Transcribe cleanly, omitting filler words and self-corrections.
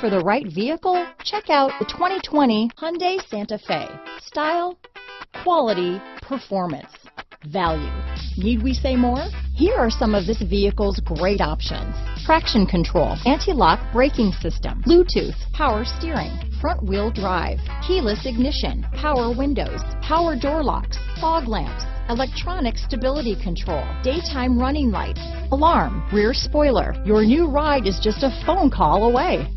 for the right vehicle? Check out the 2020 Hyundai Santa Fe. Style, quality, performance, value. Need we say more? Here are some of this vehicle's great options: traction control, anti-lock braking system, Bluetooth, power steering, front wheel drive, keyless ignition, power windows, power door locks, fog lamps, electronic stability control, daytime running lights, alarm, rear spoiler. Your new ride is just a phone call away.